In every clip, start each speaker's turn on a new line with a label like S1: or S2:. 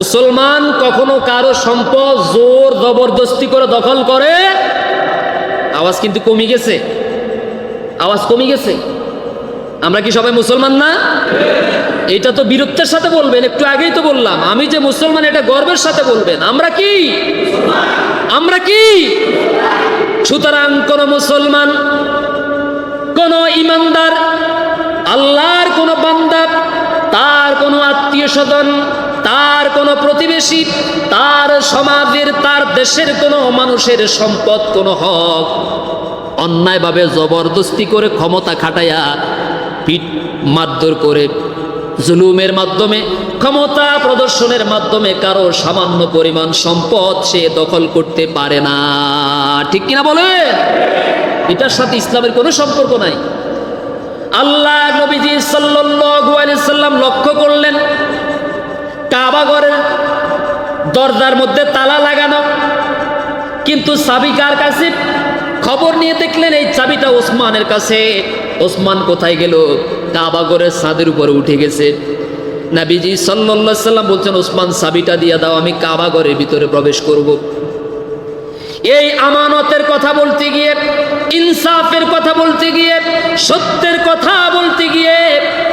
S1: মুসলমান কখনো কারো সম্পদ জোর জবরদস্তি করে দখল করে। আওয়াজ কিন্তু কমে গেছে, আওয়াজ কমে গেছে। আমরা কি সবাই মুসলমান না? এটা তো বীরত্বের সাথে বলবেন, একটু আগেই তো বললাম আমি যে মুসলমান, এটা গর্বের সাথে বলবেন। আমরা কি? আমরা কি? সুতরাং কোন মুসলমান, কোন ইমানদার, আল্লাহর কোন বান্দা, তার কোন আত্মীয় স্বজন, তার কোন প্রতিবেশী, তার সমাজের, তার দেশের কোন মানুষের সম্পদ, কোন হক অন্যায়ভাবে জবরদস্তি করে ক্ষমতা খাটাইয়া পিঠ মারধর করে জুলুমের মাধ্যমে, ক্ষমতা প্রদর্শনের মাধ্যমে কারো সামান্য পরিমাণ সম্পদ সে দখল করতে পারে না। ঠিক কিনা বলে? এটার সাথে ইসলামের কোনো সম্পর্ক নাই। আল্লাহ নবীজি সাল্লাল্লাহু আলাইহি সাল্লাম লক্ষ্য করলেন, কাবা ঘরের দরজার মধ্যে তালা লাগানো, কিন্তু চাবি কার কাছে? খবর নিয়ে দেখলেন এই চাবিটা ওসমানের কাছে। ওসমান কোথায় গেল? কাবা ঘরের ছাদের উপরে উঠে গেছে। নবীজি সাল্লাল্লাহু আলাইহি সাল্লাম বলছেন, ওসমান চাবিটা দিয়ে দাও, আমি কাবা ঘরের ভিতরে প্রবেশ করব। এই আমানতের কথা বলতে গিয়ে, ইনসাফের কথা বলতে গিয়ে, সত্যের কথা বলতে গিয়ে,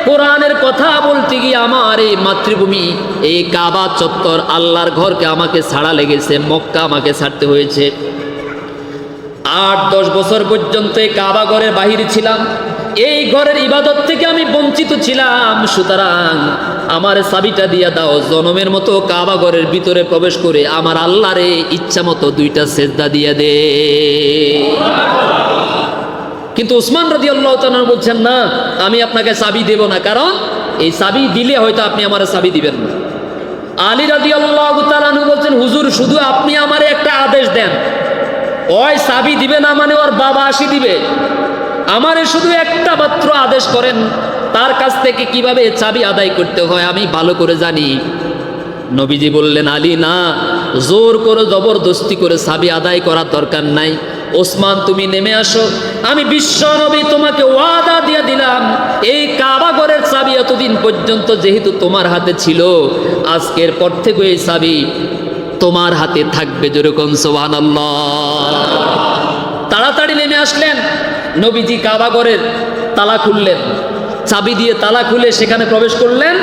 S1: কোরআনের কথা বলতে গিয়ে আমার এই মাতৃভূমি, এই কাবা চত্বর, আল্লাহর ঘরকে আমাকে ছাড়া লেগেছে, মক্কা আমাকে ছাড়তে হয়েছে। 8-10 বছর পর্যন্ত এই কাবা ঘরের বাহিরে ছিলাম, এই ঘরের ইবাদত থেকে আমি বঞ্চিত ছিলাম। সুতরাং আমার চাবিটা দিয়া দাও, জনমের মতো কাবা ঘরের ভিতরে প্রবেশ করে আমার আল্লাহরে ইচ্ছা মতো 2টা সেজদা দিয়ে দে। কিন্তু উসমান রাদিয়াল্লাহু তাআলা বলছেন, না, আমি আপনাকে চাবি দেব না, কারণ এই চাবি দিলে হয়তো আপনি আমার চাবি দিবেন না। আলী রাদিয়াল্লাহু তাআলা বলছেন, হুজুর, শুধু আপনি আমারে একটা আদেশ দেন, ওই চাবি দিবে না মানে ওর বাবা আসি দিবে, আমারে শুধু একটা মাত্র আদেশ করেন, তার কাছ থেকে কিভাবে চাবি আদায় করতে হয় আমি ভালো করে জানি। নবীজি বললেন, আলী, না, জোর করে জবরদস্তি করে চাবি আদায় করার দরকার নাই। ওসমান, তুমি নেমে আসো, আমি বিশ্ব নবী তোমাকে ওয়াদা দিয়ে দিলাম, এই কাবা ঘরের চাবি এতদিন পর্যন্ত যেহেতু তোমার হাতে ছিল, আজকের পর থেকে এই চাবি তোমার হাতে থাকবে। যেরকম সুবহানাল্লাহ। তাড়াতাড়ি নেমে আসলেন, নবীজি কাবা ঘরের তালা খুললেন, চাবি দিয়ে তালা খুলে সেখানে প্রবেশ করলেন।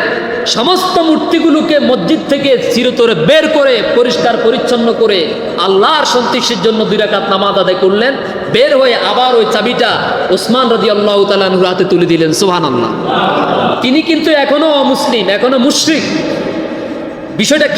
S1: সমস্ত মূর্তিগুলোকে মসজিদ থেকে চিরতরে বের করে পরিষ্কার পরিচ্ছন্ন করে আল্লাহর সন্তুষ্টির জন্য 2 রাকাত নামাজ আদায় করলেন। বের হয়ে আবার ওই চাবিটা ওসমান রাদিয়াল্লাহু তাআলা আনহুর হাতে তুলে দিলেন। সুবহানাল্লাহ। তিনি কিন্তু এখনো অমুসলিম, এখনো মুশরিক। বিষয়টা